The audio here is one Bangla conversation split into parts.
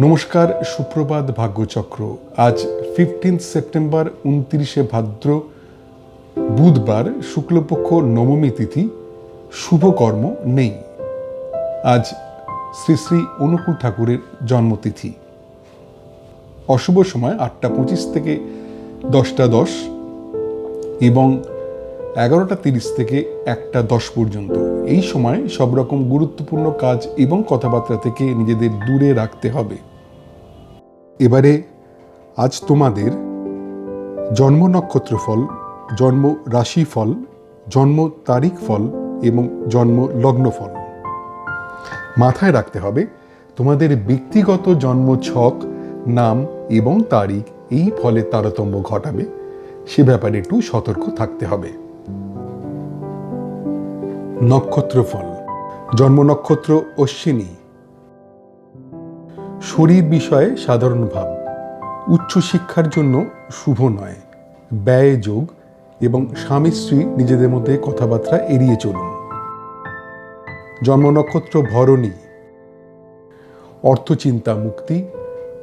নমস্কার, সুপ্রভাত, ভাগ্যচক্র। আজ 15 সেপ্টেম্বর, 29শে ভাদ্র, বুধবার, শুক্লপক্ষ, নবমী তিথি। শুভকর্ম নেই। আজ শ্রী শ্রী অনুকূল ঠাকুরের জন্মতিথি। অশুভ সময় 8টা 25 থেকে 10টা 10 এবং 11টা 30 থেকে 1টা 10 পর্যন্ত। এই সময় সব রকম গুরুত্বপূর্ণ কাজ এবং কথাবার্তা থেকে নিজেদের দূরে রাখতে হবে। এবারে আজ তোমাদের জন্ম নক্ষত্র ফল, জন্ম রাশি ফল, জন্ম তারিখ ফল এবং জন্ম লগ্ন ফল। মাথায় রাখতে হবে তোমাদের ব্যক্তিগত জন্ম ছক, নাম এবং তারিখ এই ফলের তারতম্য ঘটাবে। সে ব্যাপারে একটু সতর্ক থাকতে হবে। নক্ষত্র ফল। জন্ম নক্ষত্র অশ্বিনী। শরীর বিষয়ে সাধারণ ভাব, উচ্চশিক্ষার জন্য শুভ নয়। ব্যয় যোগ এবং স্বামী স্ত্রী নিজেদের মধ্যে কথাবার্তা এড়িয়ে চলুন। জন্ম নক্ষত্র ভরণী। অর্থচিন্তা মুক্তি,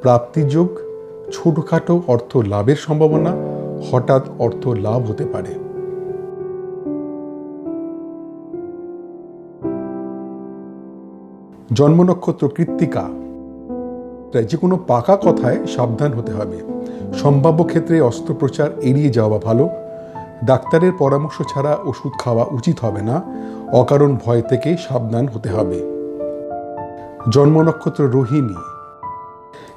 প্রাপ্তিযোগ, ছোটখাটো অর্থ লাভের সম্ভাবনা, হঠাৎ অর্থ লাভ হতে পারে। জন্ম নক্ষত্র কৃত্তিকা। যে কোনো পাকা কথায় সাবধান হতে হবে। সম্ভাব্য ক্ষেত্রে অস্ত্রোপচার এড়িয়ে যাওয়া ভালো। ডাক্তারের পরামর্শ ছাড়া ওষুধ খাওয়া উচিত হবে না। অকারণ ভয় থেকে সাবধান হতে হবে। জন্ম নক্ষত্র রোহিণী।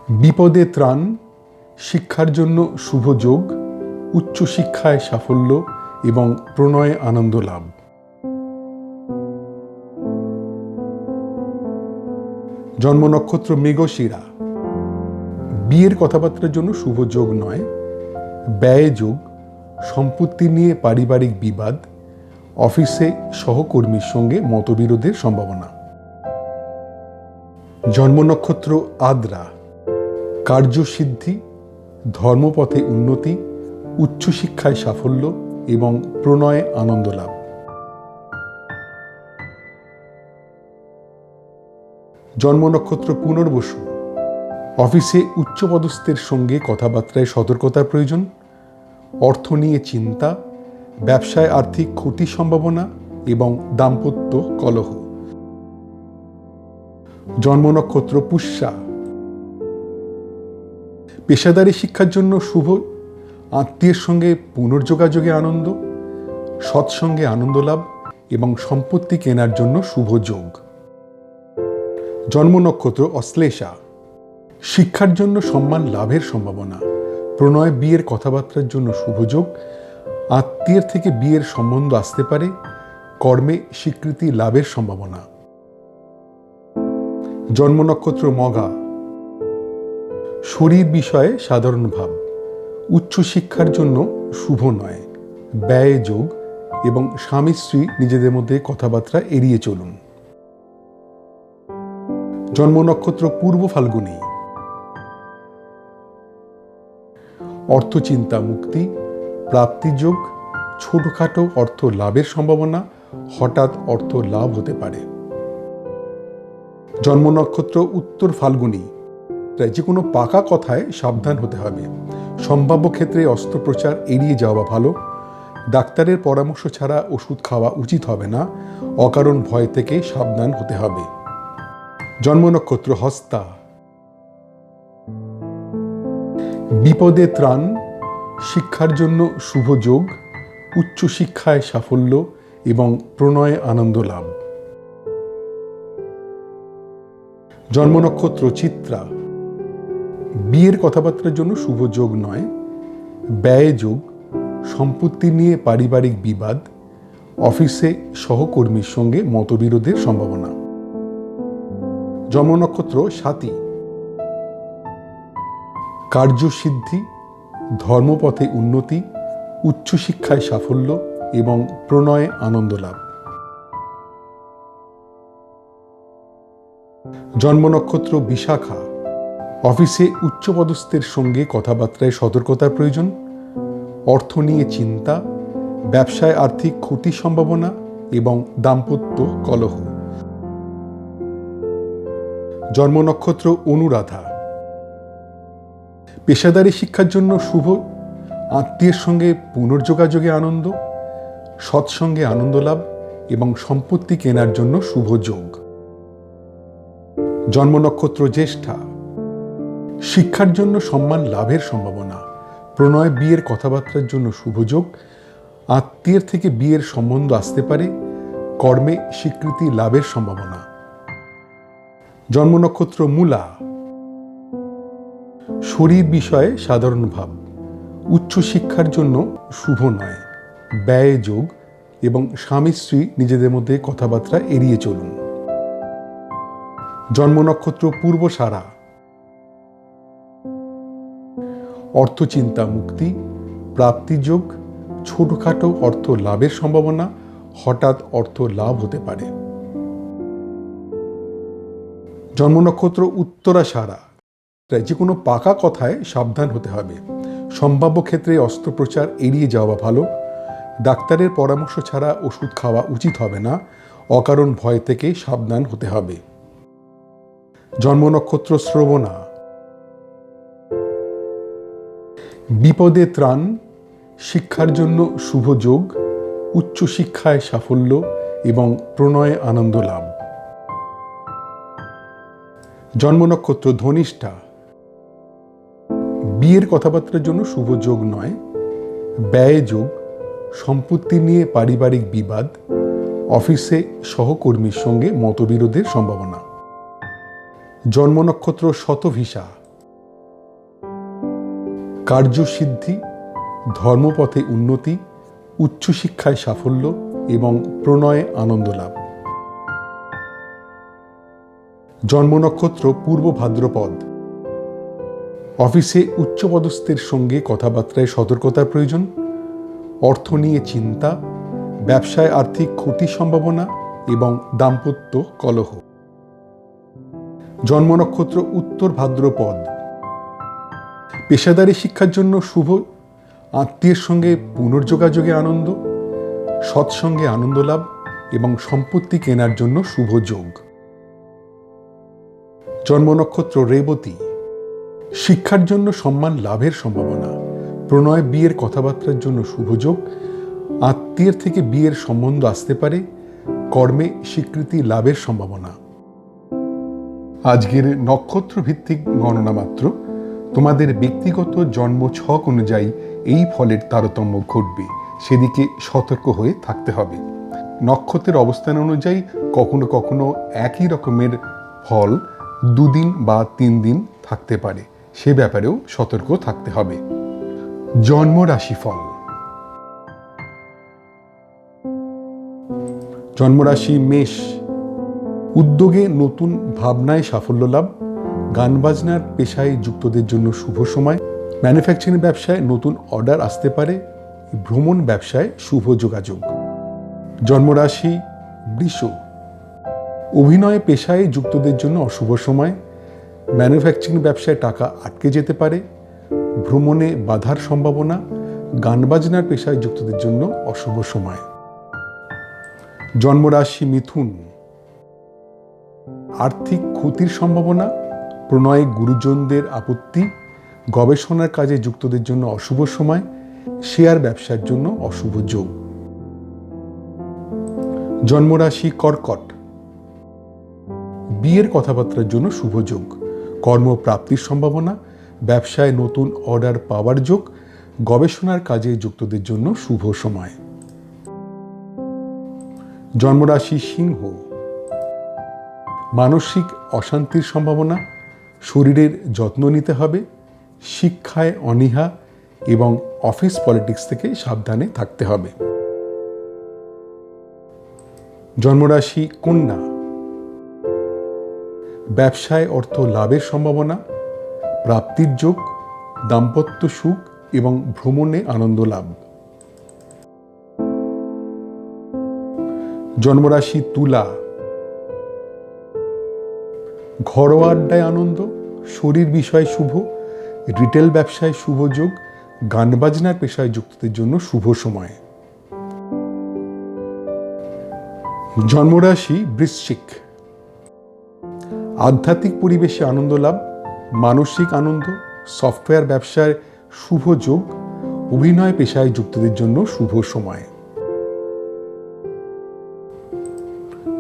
বিপদে ত্রাণ, শিক্ষার জন্য শুভ যোগ, উচ্চশিক্ষায় সাফল্য এবং প্রণয়ে আনন্দ লাভ। জন্ম নক্ষত্র মৃগশিরা। বিয়ের কথাবার্তার জন্য শুভ যোগ নয়। ব্যয় যোগ, সম্পত্তি নিয়ে পারিবারিক বিবাদ, অফিসে সহকর্মীর সঙ্গে মতবিরোধের সম্ভাবনা। জন্ম নক্ষত্র আদ্রা। কার্যসিদ্ধি, ধর্মপথে উন্নতি, উচ্চশিক্ষায় সাফল্য এবং প্রণয়ে আনন্দ লাভ। জন্ম নক্ষত্র পুনর্বসু। অফিসে উচ্চপদস্থের সঙ্গে কথাবার্তায় সতর্কতার প্রয়োজন। অর্থ নিয়ে চিন্তা, ব্যবসায় আর্থিক ক্ষতির সম্ভাবনা এবং দাম্পত্য কলহ। জন্ম নক্ষত্র পুষ্যা। পেশাদারী শিক্ষার জন্য শুভ, আত্মীয়ের সঙ্গে পুনর্যোগাযোগে আনন্দ, সৎসঙ্গে আনন্দ লাভ এবং সম্পত্তি কেনার জন্য শুভ যোগ। জন্ম নক্ষত্র অশ্লেষা। শিক্ষার জন্য সম্মান লাভের সম্ভাবনা, প্রণয় বিয়ের কথাবার্তার জন্য শুভ যোগ, আত্মীয়ের থেকে বিয়ের সম্বন্ধ আসতে পারে, কর্মে স্বীকৃতি লাভের সম্ভাবনা। জন্ম নক্ষত্র মঘা। শরীর বিষয়ে সাধারণ ভাব, উচ্চশিক্ষার জন্য শুভ নয়। ব্যয় যোগ এবং স্বামী স্ত্রী নিজেদের মধ্যে কথাবার্তা এড়িয়ে চলুন। জন্ম নক্ষত্র পূর্ব ফাল্গুনী। অর্থচিন্তা মুক্তি, প্রাপ্তিযোগ, ছোটখাটো অর্থ লাভের সম্ভাবনা, হঠাৎ অর্থ লাভ হতে পারে। জন্ম নক্ষত্র উত্তর ফাল্গুনী। যে কোনো পাকা কথায় সাবধান হতে হবে। সম্ভাব্য ক্ষেত্রে অস্ত্রোপচার এড়িয়ে যাওয়া ভালো। ডাক্তারের পরামর্শ ছাড়া ওষুধ খাওয়া উচিত হবে না। অকারণ ভয় থেকে সাবধান হতে হবে। জন্ম নক্ষত্র হস্তা। বিপদে ত্রাণ, শিক্ষার জন্য শুভ যোগ, উচ্চশিক্ষায় সাফল্য এবং প্রণয়ে আনন্দ লাভ। জন্ম নক্ষত্র চিত্রা। বিয়ের কথাবার্তার জন্য শুভ যোগ নয়। ব্যয় যোগ, সম্পত্তি নিয়ে পারিবারিক বিবাদ, অফিসে সহকর্মীর সঙ্গে মতবিরোধের সম্ভাবনা। জন্ম নক্ষত্র স্বাতী। কার্যসিদ্ধি, ধর্মপথে উন্নতি, উচ্চশিক্ষায় সাফল্য এবং প্রণয়ে আনন্দ লাভ। জন্ম নক্ষত্র বিশাখা। অফিসে উচ্চপদস্থের সঙ্গে কথাবার্তায় সতর্কতার প্রয়োজন। অর্থ নিয়ে চিন্তা, ব্যবসায় আর্থিক ক্ষতির সম্ভাবনা এবং দাম্পত্য কলহ। জন্ম নক্ষত্র অনুরাধা। পেশাদারি শিক্ষার জন্য শুভ, আত্মীয়ের সঙ্গে পুনর্যোগাযোগে আনন্দ, সৎসঙ্গে আনন্দ লাভ এবং সম্পত্তি কেনার জন্য শুভ যোগ। জন্ম নক্ষত্র জ্যেষ্ঠা, শিক্ষার জন্য সম্মান লাভের সম্ভাবনা, প্রণয় বিয়ের কথাবার্তার জন্য শুভ যোগ, আত্মীয়ের থেকে বিয়ের সম্বন্ধ আসতে পারে, কর্মে স্বীকৃতি লাভের সম্ভাবনা। জন্ম নক্ষত্র মূলা, শরীর বিষয়ে সাধারণ ভাব, উচ্চ শিক্ষার জন্য শুভ নয়, ব্যয় যোগ এবং স্বামী স্ত্রী নিজেদের মধ্যে কথাবার্তা এড়িয়ে চলুন। জন্ম নক্ষত্র পূর্বসারা, অর্থচিন্তা মুক্তি, প্রাপ্তিযোগ, ছোটখাটো অর্থ লাভের সম্ভাবনা, হঠাৎ অর্থ লাভ হতে পারে। জন্ম নক্ষত্র উত্তরাষাঢ়া, যে কোনো পাকা কথায় সাবধান হতে হবে, সম্ভাব্য ক্ষেত্রে অস্ত্রোপচার এড়িয়ে যাওয়া ভালো, ডাক্তারের পরামর্শ ছাড়া ওষুধ খাওয়া উচিত হবে না, অকারণ ভয় থেকে সাবধান হতে হবে। জন্ম নক্ষত্র শ্রবণা, বিপদে ত্রাণ, শিক্ষার জন্য শুভ যোগ, উচ্চ শিক্ষায় সাফল্য এবং প্রণয়ে আনন্দ লাভ। জন্ম নক্ষত্র ধনিষ্ঠা, বিয়ের কথাবার্তার জন্য শুভ যোগ নয়, ব্যয় যোগ, সম্পত্তি নিয়ে পারিবারিক বিবাদ, অফিসে সহকর্মীর সঙ্গে মতবিরোধের সম্ভাবনা। জন্ম নক্ষত্র শতভিষা, কার্যসিদ্ধি, ধর্মপথে উন্নতি, উচ্চশিক্ষায় সাফল্য এবং প্রণয়ে আনন্দ লাভ। জন্ম নক্ষত্র পূর্ব ভাদ্রপদ, অফিসে উচ্চপদস্থের সঙ্গে কথাবার্তায় সতর্কতার প্রয়োজন, অর্থ নিয়ে চিন্তা, ব্যবসায় আর্থিক ক্ষতির সম্ভাবনা এবং দাম্পত্য কলহ। জন্ম নক্ষত্র উত্তর ভাদ্রপদ, পেশাদারি শিক্ষার জন্য শুভ, আত্মীয়ের সঙ্গে পুনর্যোগাযোগে আনন্দ, সৎসঙ্গে আনন্দ লাভ এবং সম্পত্তি কেনার জন্য শুভ যোগ। জন্ম নক্ষত্র রেবতী, শিক্ষার জন্য সম্মান লাভের সম্ভাবনা, প্রণয় বিয়ের কথাবার্তার জন্য শুভ যোগ, আত্মীয়ের থেকে বিয়ের সম্বন্ধ আসতে পারে, কর্মে স্বীকৃতি লাভের সম্ভাবনা। আজকের নক্ষত্র ভিত্তিক গণনা মাত্র, তোমাদের ব্যক্তিগত জন্ম ছক অনুযায়ী এই ফলের তারতম্য ঘটবে, সেদিকে সতর্ক হয়ে থাকতে হবে। নক্ষত্রের অবস্থান অনুযায়ী কখনো কখনো একই রকমের ফল 2 দিন বা 3 দিন থাকতে পারে, সে ব্যাপারেও সতর্ক থাকতে হবে। জন্ম রাশিফল। জন্মরাশি মেষ, উদ্যোগে নতুন ভাবনায় সাফল্য লাভ, গান বাজনার পেশায় যুক্তদের জন্য শুভ সময়, ম্যানুফ্যাকচারিং ব্যবসায় নতুন অর্ডার আসতে পারে, ভ্রমণ ব্যবসায় শুভ যোগাযোগ। জন্মরাশি বৃষ, অভিনয় পেশায় যুক্তদের জন্য অশুভ সময়, ম্যানুফ্যাকচারিং ব্যবসায় টাকা আটকে যেতে পারে, ভ্রমণে বাধার সম্ভাবনা, গান বাজনার পেশায় যুক্তদের জন্য অশুভ সময়। জন্মরাশি মিথুন, আর্থিক ক্ষতির সম্ভাবনা, প্রণয়ে গুরুজনদের আপত্তি, গবেষণার কাজে যুক্তদের জন্য অশুভ সময়, শেয়ার ব্যবসার জন্য অশুভ যোগ। জন্মরাশি কর্কট, বিয়ের কথাবার্তার জন্য শুভ যোগ, কর্মপ্রাপ্তির সম্ভাবনা, ব্যবসায় নতুন অর্ডার পাওয়ার যোগ, গবেষণার কাজে যুক্তদের জন্য শুভ সময়। জন্মরাশি সিংহ, মানসিক অশান্তির সম্ভাবনা, শরীরের যত্ন নিতে হবে, শিক্ষায় অনীহা এবং অফিস পলিটিক্স থেকে সাবধানে থাকতে হবে। জন্মরাশি কন্যা, ব্যবসায় অর্থ লাভের সম্ভাবনা, প্রাপ্তির যোগ, দাম্পত্য সুখ এবং ভ্রমণে আনন্দ লাভ। জন্মরাশি তুলা, ঘরোয়া আড্ডায় আনন্দ, শরীর বিষয় শুভ, রিটেল ব্যবসায় শুভ যোগ, গান বাজনার পেশায় যুক্তদের জন্য শুভ সময়। জন্মরাশি বৃশ্চিক, আধ্যাত্মিক পরিবেশে আনন্দ লাভ, মানসিক আনন্দ, সফটওয়্যার ব্যবসায় শুভ যোগ, অভিনয় পেশায় যুক্তদের জন্য শুভ সময়।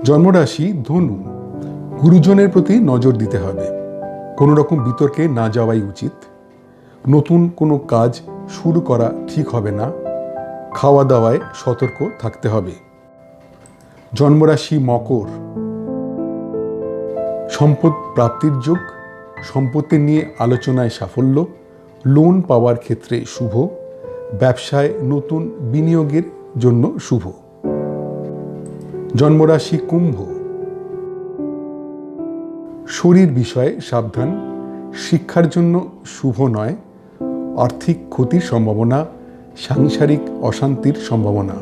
জন্মরাশি ধনু, গুরুজনের প্রতি নজর দিতে হবে, কোনো রকম বিতর্কে না যাওয়াই উচিত। নতুন কোনো কাজ শুরু করা ঠিক হবে না, খাওয়া দাওয়ায় সতর্ক থাকতে হবে। জন্মরাশি মকর, সম্পদ প্রাপ্তির যোগ, সম্পত্তি নিয়ে আলোচনায় সাফল্য, লোন পাওয়ার ক্ষেত্রে শুভ, ব্যবসায় নতুন বিনিয়োগের জন্য শুভ। জন্মরাশি কুম্ভ, শরীর বিষয়ে সাবধান, শিক্ষার জন্য শুভ নয়, আর্থিক ক্ষতির সম্ভাবনা, সাংসারিক অশান্তির সম্ভাবনা।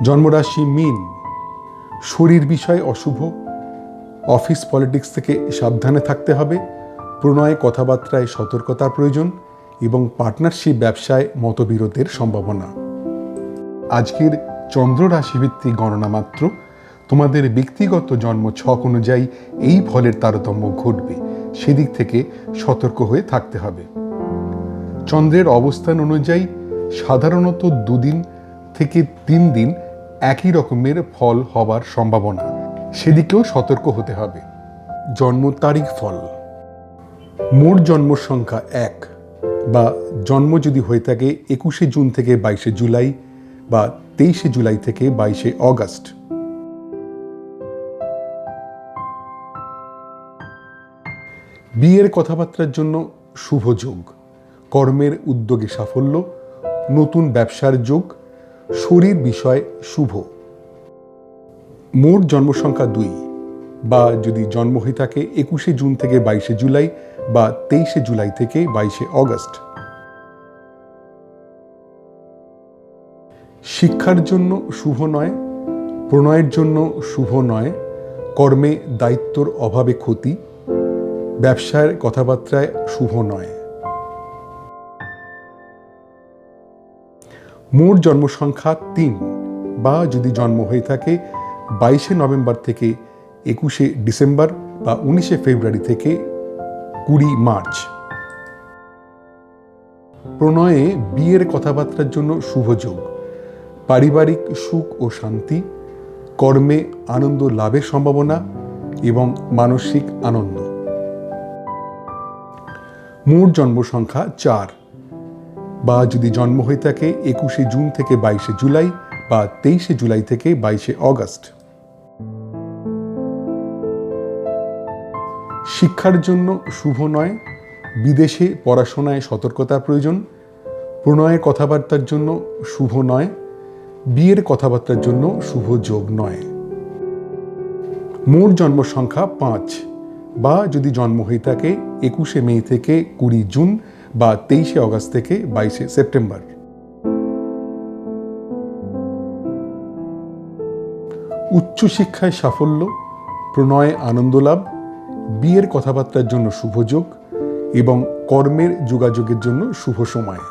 জন্মরাশি মীন, শরীর বিষয় অশুভ, অফিস পলিটিক্স থেকে সাবধানে থাকতে হবে, প্রণয় কথাবার্তায় সতর্কতার প্রয়োজন এবং পার্টনারশিপ ব্যবসায় মতবিরোধের সম্ভাবনা। আজকের চন্দ্র রাশিভিত্তিক গণনা মাত্র, তোমাদের ব্যক্তিগত জন্ম ছক অনুযায়ী এই ফলের তারতম্য ঘটবে, সেদিক থেকে সতর্ক হয়ে থাকতে হবে। চন্দ্রের অবস্থান অনুযায়ী সাধারণত 2 দিন থেকে 3 দিন একই রকমের ফল হবার সম্ভাবনা, সেদিকেও সতর্ক হতে হবে। জন্ম তারিখ ফল, মোট জন্ম সংখ্যা 1 বা জন্ম যদি হয়ে থাকে 21শে জুন থেকে 22শে জুলাই বা 23শে জুলাই থেকে 22শে অগস্ট। বিয়ের কথাবার্তার জন্য শুভ যোগ, কর্মের উদ্যোগে সাফল্য, নতুন ব্যবসার যোগ, শরীর বিষয় শুভ। মোট জন্ম সংখ্যা 2 বা যদি জন্ম হয়ে থাকে 21শে জুন থেকে 22শে জুলাই বা 23শে জুলাই থেকে 22শে অগস্ট। শিক্ষার জন্য শুভ নয়, প্রণয়ের জন্য শুভ নয়, কর্মে দায়িত্বর অভাবে ক্ষতি, ব্যবসার কথাবার্তায় শুভ নয়। মোট জন্ম সংখ্যা 3 বা যদি জন্ম হয়ে থাকে 22শে নভেম্বর থেকে 21শে ডিসেম্বর বা 19শে ফেব্রুয়ারি থেকে 20 মার্চ। প্রণয়ে বিয়ের কথাবার্তার জন্য শুভ যোগ, পারিবারিক সুখ ও শান্তি, কর্মে আনন্দ লাভের সম্ভাবনা এবং মানসিক আনন্দ। মোট জন্ম সংখ্যা 4 বা যদি জন্ম হয়ে থাকে 21শে জুন থেকে 22শে জুলাই বা 23শে জুলাই থেকে 22শে অগস্ট। শিক্ষার জন্য শুভ নয়, বিদেশে পড়াশোনায় সতর্কতার প্রয়োজন, প্রণয়ের কথাবার্তার জন্য শুভ নয়, বিয়ের কথাবার্তার জন্য শুভ যোগ নয়। মোট জন্ম সংখ্যা 5 বা যদি জন্ম হয়ে থাকে 21শে মে থেকে 20 জুন বা 23শে অগস্ট থেকে 22শে সেপ্টেম্বর। উচ্চশিক্ষায় সাফল্য, প্রণয়ে আনন্দ লাভ, বিয়ের কথাবার্তার জন্য শুভ যোগ এবং কর্মের যোগাযোগের জন্য শুভ সময়।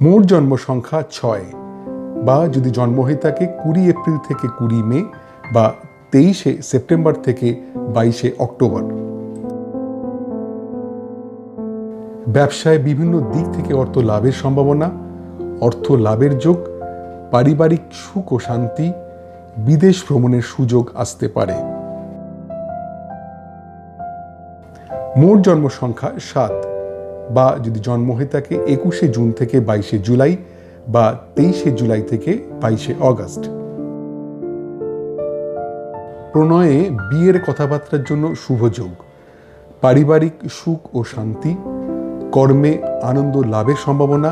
মোট জন্ম সংখ্যা 6 বা যদি জন্ম হয়ে থাকে 20 এপ্রিল থেকে 20 মে বা 23শে সেপ্টেম্বর থেকে 22শে অক্টোবর। ব্যবসায় বিভিন্ন দিক থেকে অর্থ লাভের সম্ভাবনা, অর্থ লাভের যোগ, পারিবারিক সুখ ও শান্তি, বিদেশ ভ্রমণের সুযোগ আসতে পারে। মোট জন্ম সংখ্যা 7 বা যদি জন্ম হয়ে থাকে 21শে জুন থেকে 22শে জুলাই বা 23শে জুলাই থেকে 22শে অগস্ট। প্রণয়ে বিয়ের কথাবার্তার জন্য শুভ যোগ, পারিবারিক সুখ ও শান্তি, কর্মে আনন্দ লাভের সম্ভাবনা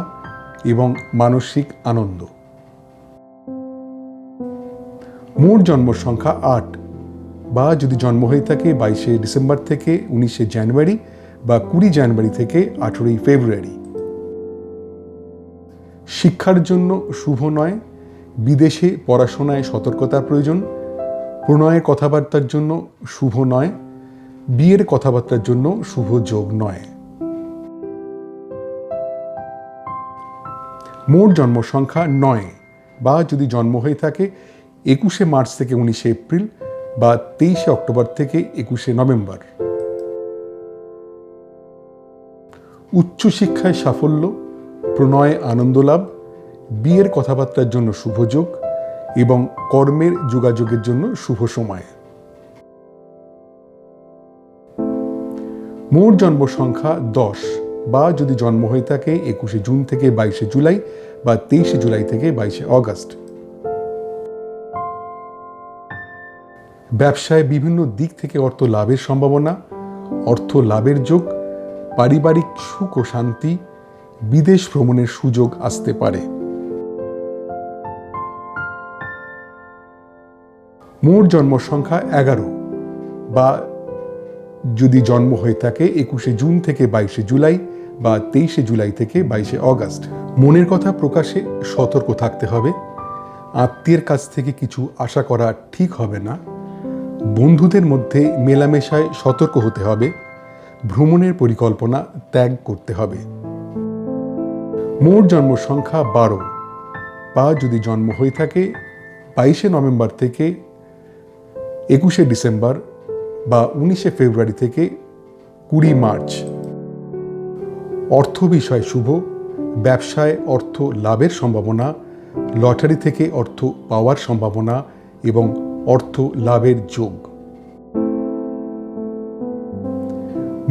এবং মানসিক আনন্দ। মোট জন্ম সংখ্যা 8 বা যদি জন্ম হয়ে থাকে 22শে ডিসেম্বর থেকে 19শে জানুয়ারি বা 20 জানুয়ারি থেকে 18ই ফেব্রুয়ারি। শিক্ষার জন্য শুভ নয়, বিদেশে পড়াশোনায় সতর্কতার প্রয়োজন, প্রণয়ের কথাবার্তার জন্য শুভ নয়, বিয়ের কথাবার্তার জন্য শুভ যোগ নয়। মোট জন্ম সংখ্যা 9 বা যদি জন্ম হয়ে থাকে 21শে মার্চ থেকে 19শে এপ্রিল বা 23শে অক্টোবর থেকে 21শে নভেম্বর। উচ্চশিক্ষায় সাফল্য, প্রণয়ে আনন্দ লাভ, বিয়ের কথাবার্তার জন্য শুভ যোগ এবং কর্মের যোগাযোগের জন্য শুভ সময়। মোট জন্ম সংখ্যা 10 বা যদি জন্ম হয়ে থাকে 21শে জুন থেকে 22শে জুলাই বা 23শে জুলাই থেকে 22শে অগস্ট। ব্যবসায় বিভিন্ন দিক থেকে অর্থ লাভের সম্ভাবনা, অর্থ লাভের যোগ, পারিবারিক সুখ ও শান্তি, বিদেশ ভ্রমণের সুযোগ আসতে পারে। মোট জন্ম সংখ্যা 11 বা যদি জন্ম হয়ে থাকে 21শে জুন থেকে 22শে জুলাই বা 23শে জুলাই থেকে 22শে অগস্ট। মনের কথা প্রকাশে সতর্ক থাকতে হবে। আত্মীয়ের কাছ থেকে কিছু আশা করা ঠিক হবে না। বন্ধুদের মধ্যে মেলামেশায় সতর্ক হতে হবে। ভ্রমণের পরিকল্পনা ত্যাগ করতে হবে। মোট জন্ম সংখ্যা 12 বা যদি জন্ম হয়ে থাকে 22শে নভেম্বর থেকে 21শে ডিসেম্বর বা 19শে ফেব্রুয়ারি থেকে 20 মার্চ। অর্থ বিষয় শুভ, ব্যবসায় অর্থ লাভের সম্ভাবনা, লটারি থেকে অর্থ পাওয়ার সম্ভাবনা এবং অর্থ লাভের যোগ।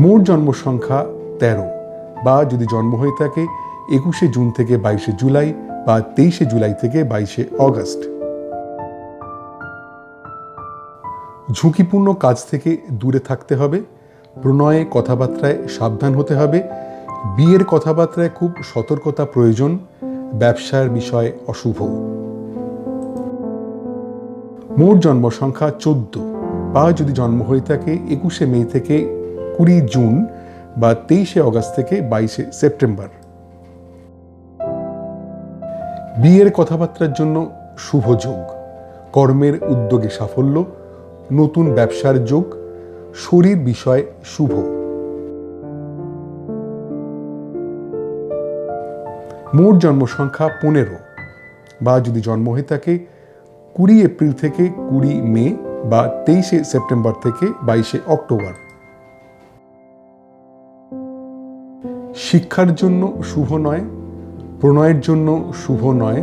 মোট জন্ম সংখ্যা 13 বা যদি জন্ম হয়ে থাকে 21শে জুন থেকে 22শে জুলাই বা 23শে জুলাই থেকে 22শে অগস্ট। ঝুঁকিপূর্ণ কাজ থেকে দূরে থাকতে হবে। প্রণয়ে কথাবার্তায় সাবধান হতে হবে। বিয়ের কথাবার্তায় খুব সতর্কতা প্রয়োজন। ব্যবসার বিষয় অশুভ। মোট জন্ম সংখ্যা 14 বা যদি জন্ম হয়ে থাকে 21শে মে থেকে 20 জুন বা 23শে অগস্ট থেকে 22শে সেপ্টেম্বর। বিয়ের কথাবার্তার জন্য শুভ যোগ, কর্মের উদ্যোগে সাফল্য, নতুন ব্যবসার যোগ, শরীর বিষয় শুভ। মোট জন্ম সংখ্যা 15 বা যদি জন্ম হয়ে থাকে 20 এপ্রিল থেকে 20 মে বা 23শে সেপ্টেম্বর থেকে 22শে অক্টোবর। শিক্ষার জন্য শুভ নয়, প্রণয়ের জন্য শুভ নয়,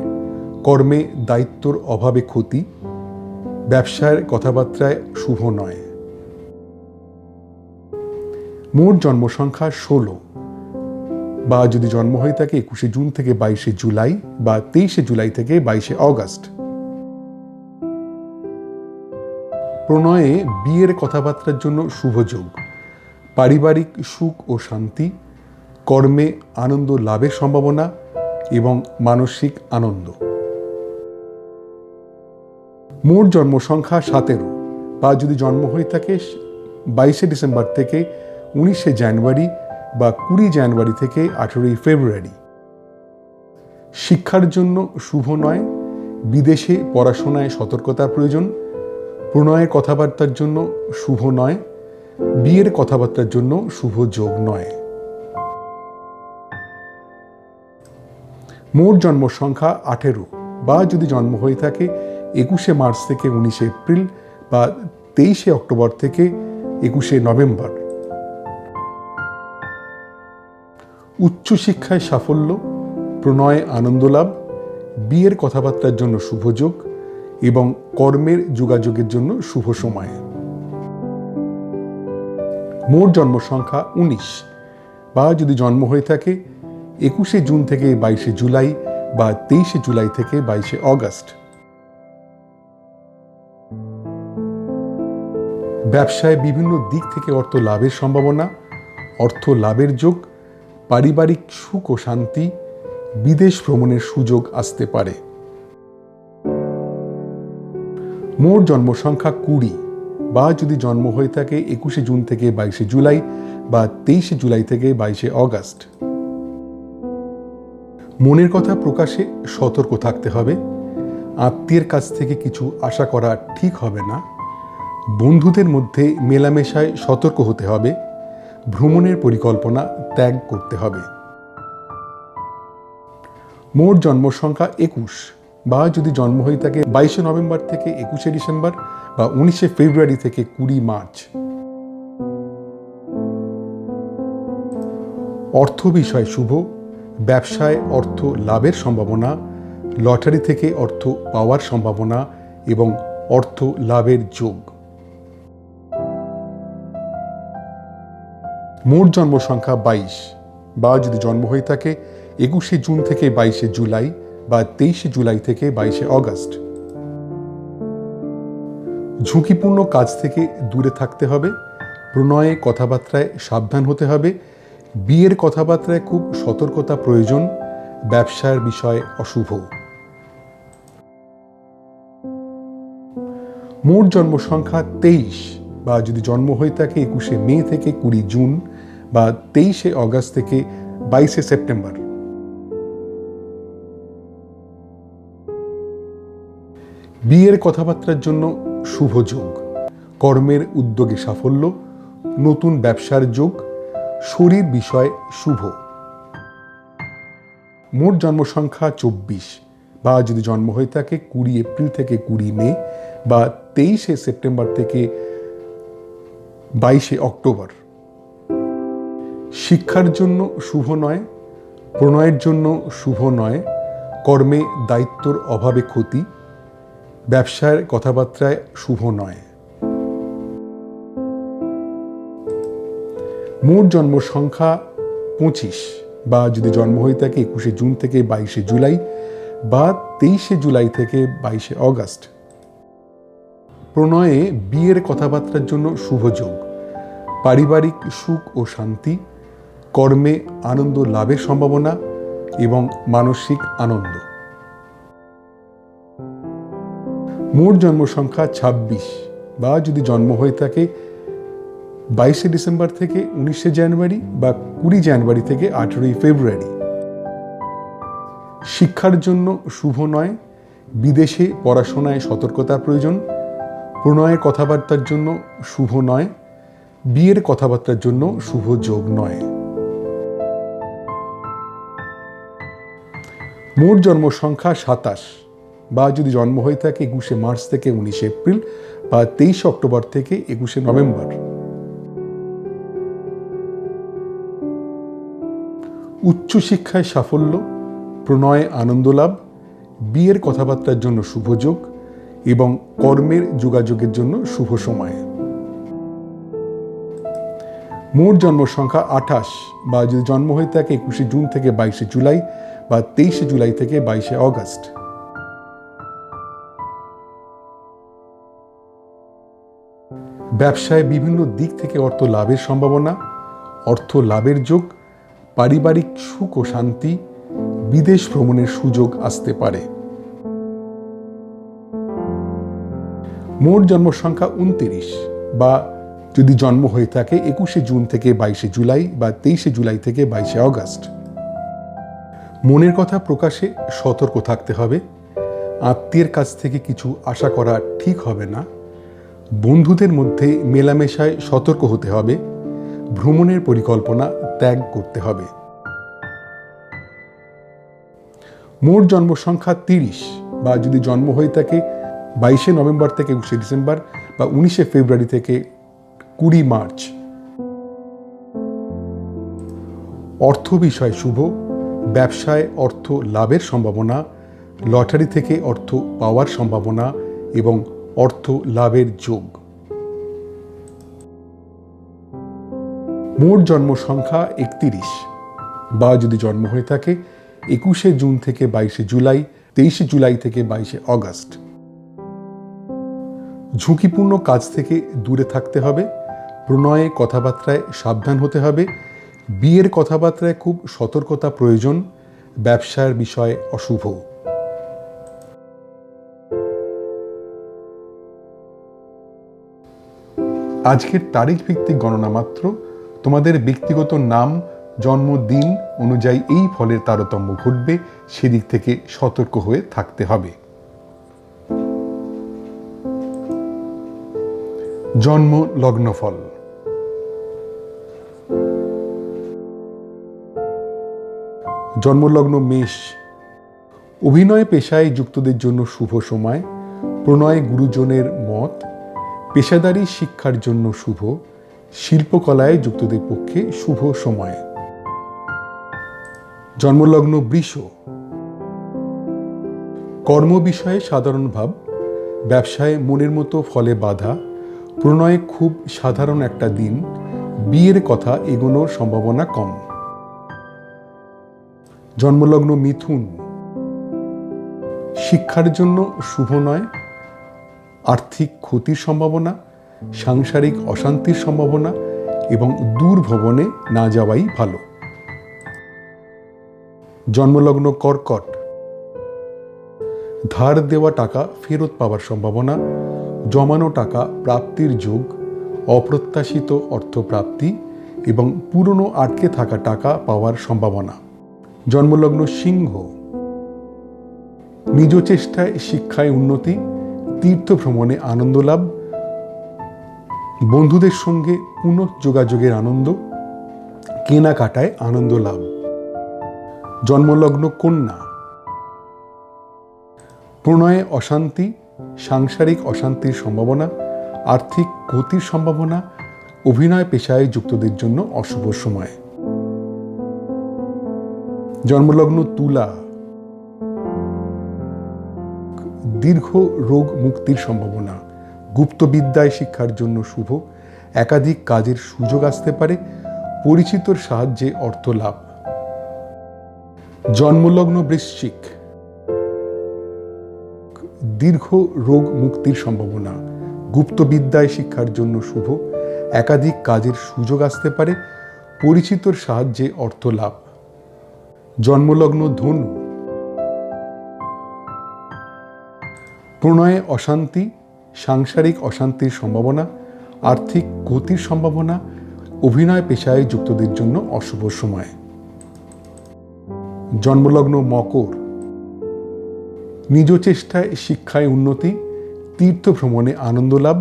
কর্মে দায়িত্বর অভাবে ক্ষতি, ব্যবসার কথাবার্তায় শুভ নয়। মোট জন্ম সংখ্যা 16 বা যদি জন্ম হয়ে থাকে 21শে জুন থেকে 22শে জুলাই বা 23শে জুলাই থেকে 22শে অগস্ট। প্রণয়ে বিয়ের কথাবার্তার জন্য শুভ যোগ, পারিবারিক সুখ ও শান্তি, কর্মে আনন্দ লাভের সম্ভাবনা এবং মানসিক আনন্দ। মোট জন্ম সংখ্যা 17 বা যদি জন্ম হয়ে থাকে 22শে ডিসেম্বর থেকে 19শে জানুয়ারি বা 20 জানুয়ারি থেকে 18 ফেব্রুয়ারি। শিক্ষার জন্য শুভ নয়, বিদেশে পড়াশোনায় সতর্কতার প্রয়োজন। প্রণয়ের কথাবার্তার জন্য শুভ নয়, বিয়ের কথাবার্তার জন্য শুভ যোগ নয়। মোট জন্ম সংখ্যা 18 বা যদি জন্ম হয়ে থাকে 21শে মার্চ থেকে 19শে এপ্রিল বা 23শে অক্টোবর থেকে 21শে নভেম্বর। উচ্চশিক্ষায় সাফল্য, প্রণয়ে আনন্দ লাভ, বিয়ের কথাবার্তার জন্য শুভ যোগ এবং কর্মের যোগাযোগের জন্য শুভ সময়। মোট জন্ম সংখ্যা 19 বা যদি জন্ম হয়ে থাকে 21শে জুন থেকে 22শে জুলাই বা 23শে জুলাই থেকে 22শে অগস্ট। ব্যবসায় বিভিন্ন দিক থেকে অর্থ লাভের সম্ভাবনা, অর্থ লাভের যোগ, পারিবারিক সুখ ও শান্তি, বিদেশ ভ্রমণের সুযোগ আসতে পারে। মোট জন্ম সংখ্যা 20 বা যদি জন্ম হয়ে থাকে 21শে জুন থেকে 22শে জুলাই বা 23শে জুলাই থেকে 22শে অগস্ট। মনের কথা প্রকাশে সতর্ক থাকতে হবে। আত্মীয়ের কাছ থেকে কিছু আশা করা ঠিক হবে না। বন্ধুদের মধ্যে মেলামেশায় সতর্ক হতে হবে। ভ্রমণের পরিকল্পনা ত্যাগ করতে হবে। মোট জন্ম সংখ্যা 21 বা যদি জন্ম হয়ে থাকে 22শে নভেম্বর থেকে 21শে ডিসেম্বর বা 19শে ফেব্রুয়ারি থেকে 20 মার্চ। অর্থ বিষয় শুভ, ব্যবসায় অর্থ লাভের সম্ভাবনা, লটারি থেকে অর্থ পাওয়ার সম্ভাবনা এবং অর্থ লাভের যোগ। মোট জন্ম সংখ্যা 22 বা যদি জন্ম হয়ে থাকে 21শে জুন থেকে 22শে জুলাই বা 23শে জুলাই থেকে 22শে অগাস্ট। ঝুঁকিপূর্ণ কাজ থেকে দূরে থাকতে হবে, প্রণয়ে কথাবার্তায় সাবধান হতে হবে, বিয়ের কথাবার্তায় খুব সতর্কতা প্রয়োজন, ব্যবসার বিষয় অশুভ। মোট জন্ম সংখ্যা 23 বা যদি জন্ম হয়ে থাকে 21শে মে থেকে 20 জুন বা 23শে অগাস্ট থেকে 22শে সেপ্টেম্বর। বিয়ের কথাবার্তার জন্য শুভ যোগ, কর্মের উদ্যোগে সাফল্য, নতুন ব্যবসার যোগ, শরীর বিষয় শুভ। মোট জন্ম সংখ্যা 24 বা যদি জন্ম হয়ে থাকে 20 এপ্রিল থেকে 20 মে বা 23শে সেপ্টেম্বর থেকে 22শে অক্টোবর। শিক্ষার জন্য শুভ নয়, প্রণয়ের জন্য শুভ নয়, কর্মে দায়িত্বর অভাবে ক্ষতি, ব্যবসার কথাবার্তায় শুভ নয়। মোট জন্ম সংখ্যা 25 বা যদি জন্ম হয়ে থাকে 21শে জুন থেকে 22শে জুলাই বা 23শে জুলাই থেকে 22শে অগাস্ট। প্রণয়ে বিয়ের কথাবার্তার জন্য শুভ যোগ, পারিবারিক সুখ ও শান্তি, কর্মে আনন্দ লাভের সম্ভাবনা এবং মানসিক আনন্দ। মোট জন্ম সংখ্যা 26 বা যদি জন্ম হয়ে থাকে 22শে ডিসেম্বর থেকে 19শে জানুয়ারি বা 20 জানুয়ারি থেকে 18ই ফেব্রুয়ারি। শিক্ষার জন্য শুভ নয়, বিদেশে পড়াশোনায় সতর্কতার প্রয়োজন, প্রণয়ের কথাবার্তার জন্য শুভ নয়, বিয়ের কথাবার্তার জন্য শুভ যোগ নয়। মোট জন্ম সংখ্যা 27 বা যদি জন্ম হয়ে থাকে 21শে মার্চ থেকে 19শে এপ্রিল বা 23শে অক্টোবর থেকে 21শে নভেম্বর। উচ্চশিক্ষায় সাফল্য, প্রণয়ে আনন্দ লাভ, বিয়ের কথাবার্তার জন্য শুভ যোগ এবং কর্মের যোগাযোগের জন্য শুভ সময়। মোট জন্ম সংখ্যা 28 বা যদি জন্ম হয়ে থাকে 21শে জুন থেকে 22শে জুলাই বা 23শে জুলাই থেকে 22শে অগাস্ট। ব্যবসায় বিভিন্ন দিক থেকে অর্থ লাভের সম্ভাবনা, অর্থ লাভের যোগ, পারিবারিক সুখ ও শান্তি, বিদেশ ভ্রমণের সুযোগ আসতে পারে। মোট জন্ম সংখ্যা 29 বা যদি জন্ম হয়ে থাকে 21শে জুন থেকে 22শে জুলাই বা 23শে জুলাই থেকে 22শে অগাস্ট। মনের কথা প্রকাশে সতর্ক থাকতে হবে, আত্মীয়ের কাছ থেকে কিছু আশা করা ঠিক হবে না, বন্ধুদের মধ্যে মেলামেশায় সতর্ক হতে হবে, ভ্রমণের পরিকল্পনা ত্যাগ করতে হবে। মোট জন্ম সংখ্যা 30 বা যদি জন্ম হয়ে থাকে 22শে নভেম্বর থেকে 21শে ডিসেম্বর বা 19শে ফেব্রুয়ারি থেকে 20 মার্চ। অর্থ বিষয় শুভ, ব্যবসায় অর্থ লাভের সম্ভাবনা, লটারি থেকে অর্থ পাওয়ার সম্ভাবনা এবং অর্থ লাভের যোগ। মোট জন্ম সংখ্যা 31 বা যদি জন্ম হয়ে থাকে 21শে জুন থেকে 22শে জুলাই, 23শে জুলাই থেকে 22শে অগাস্ট। ঝুঁকিপূর্ণ কাজ থেকে দূরে থাকতে হবে, প্রণয়ে কথাবার্তায় সাবধান হতে হবে, বিয়ের কথাবার্তায় খুব সতর্কতা প্রয়োজন, ব্যবসার বিষয় অশুভ। আজকের তারিখ ভিত্তিক গণনা মাত্র, তোমাদের ব্যক্তিগত নাম জন্মদিন অনুযায়ী এই ফলের তারতম্য ঘটবে, সেদিক থেকে সতর্ক হয়ে থাকতে হবে। জন্ম লগ্নফল। জন্মলগ্ন মেষ, অভিনয় পেশায় যুক্তদের জন্য শুভ সময়, প্রণয় গুরুজনের মত, পেশাদারী শিক্ষার জন্য শুভ, শিল্পকলায় যুক্তদের পক্ষে শুভ সময়। জন্মলগ্ন বৃষ, কর্ম বিষয়ে সাধারণ ভাব, ব্যবসায় মনের মতো ফলে বাধা, প্রণয়ে খুব সাধারণ একটা দিন, বিয়ের কথা এগোনোর সম্ভাবনা কম। জন্মলগ্ন মিথুন, শিক্ষার জন্য শুভ নয়, আর্থিক ক্ষতির সম্ভাবনা, সাংসারিক অশান্তির সম্ভাবনা এবং দূর ভ্রমণে না যাওয়াই ভালো। জন্মলগ্ন কর্কট, ধার দেওয়া টাকা ফেরত পাওয়ার সম্ভাবনা, জমানো টাকা প্রাপ্তির যোগ, অপ্রত্যাশিত অর্থপ্রাপ্তি এবং পুরনো আটকে থাকা টাকা পাওয়ার সম্ভাবনা। জন্মলগ্ন সিংহ, নিজ চেষ্টায় শিক্ষায় উন্নতি, তীর্থ ভ্রমণে আনন্দ লাভ, বন্ধুদের সঙ্গে পুনঃযোগাযোগের আনন্দ, কেনাকাটায় আনন্দ লাভ। জন্মলগ্ন কন্যা, প্রণয়ে অশান্তি, সাংসারিক অশান্তির সম্ভাবনা, আর্থিক ক্ষতির সম্ভাবনা, অভিনয় পেশায় যুক্তদের জন্য অশুভ সময়। জন্মলগ্ন তুলা, দীর্ঘ রোগ মুক্তির সম্ভাবনা, গুপ্তবিদ্যায় শিক্ষার জন্য শুভ, একাধিক কাজের সুযোগ আসতে পারে, পরিচিতর সাহায্যে অর্থ লাভ। জন্মলগ্ন বৃশ্চিক, দীর্ঘ রোগ মুক্তির সম্ভাবনা, গুপ্তবিদ্যায় শিক্ষার জন্য শুভ, একাধিক কাজের সুযোগ আসতে পারে, পরিচিতর সাহায্যে অর্থ লাভ। জন্মলগ্ন ধনু, প্রণয়ে অশান্তি, সাংসারিক অশান্তির সম্ভাবনা, আর্থিক ক্ষতির সম্ভাবনা, অভিনয় পেশায় যুক্তদের জন্য অশুভ সময়। জন্মলগ্ন মকর, নিজ চেষ্টায় শিক্ষায় উন্নতি, তীর্থ ভ্রমণে আনন্দ লাভ,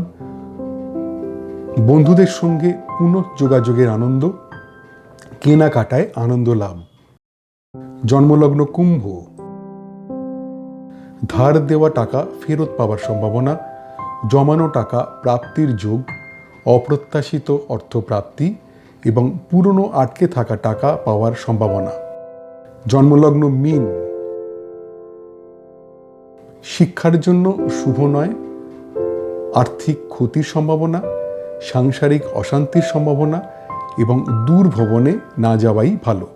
বন্ধুদের সঙ্গে পুনঃযোগাযোগের আনন্দ, কেনাকাটায় আনন্দ লাভ। জন্মলগ্ন কুম্ভ, ধার দেওয়া টাকা ফেরত পাওয়ার সম্ভাবনা, জমানো টাকা প্রাপ্তির যোগ, অপ্রত্যাশিত অর্থপ্রাপ্তি এবং পুরনো আটকে থাকা টাকা পাওয়ার সম্ভাবনা। জন্মলগ্ন মীন, শিক্ষার জন্য শুভ নয়, আর্থিক ক্ষতির সম্ভাবনা, সাংসারিক অশান্তির সম্ভাবনা এবং দূর ভ্রমণে না যাওয়াই ভালো।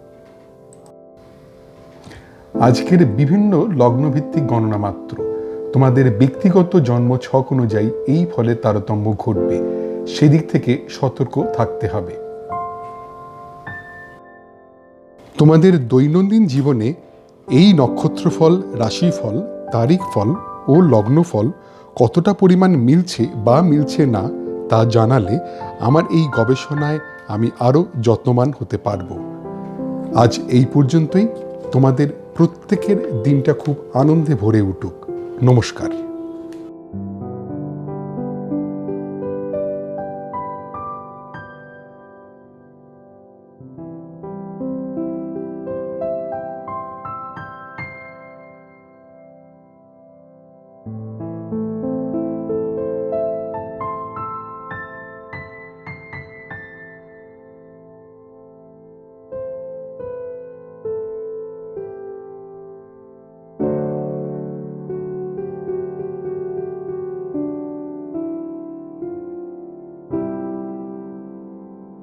আজকের বিভিন্ন লগ্নভিত্তিক গণনা মাত্র, তোমাদের ব্যক্তিগত জন্ম ছক অনুযায়ী এই ফলের তারতম্য ঘটবে, সেদিক থেকে সতর্ক থাকতে হবে। তোমাদের দৈনন্দিন জীবনে এই নক্ষত্রফল, রাশিফল, তারিখ ফল ও লগ্নফল কতটা পরিমাণ মিলছে বা মিলছে না তা জানালে আমার এই গবেষণায় আমি আরও যত্নবান হতে পারব। আজ এই পর্যন্তই। তোমাদের প্রত্যেকের দিনটা খুব আনন্দে ভরে উঠুক। নমস্কার।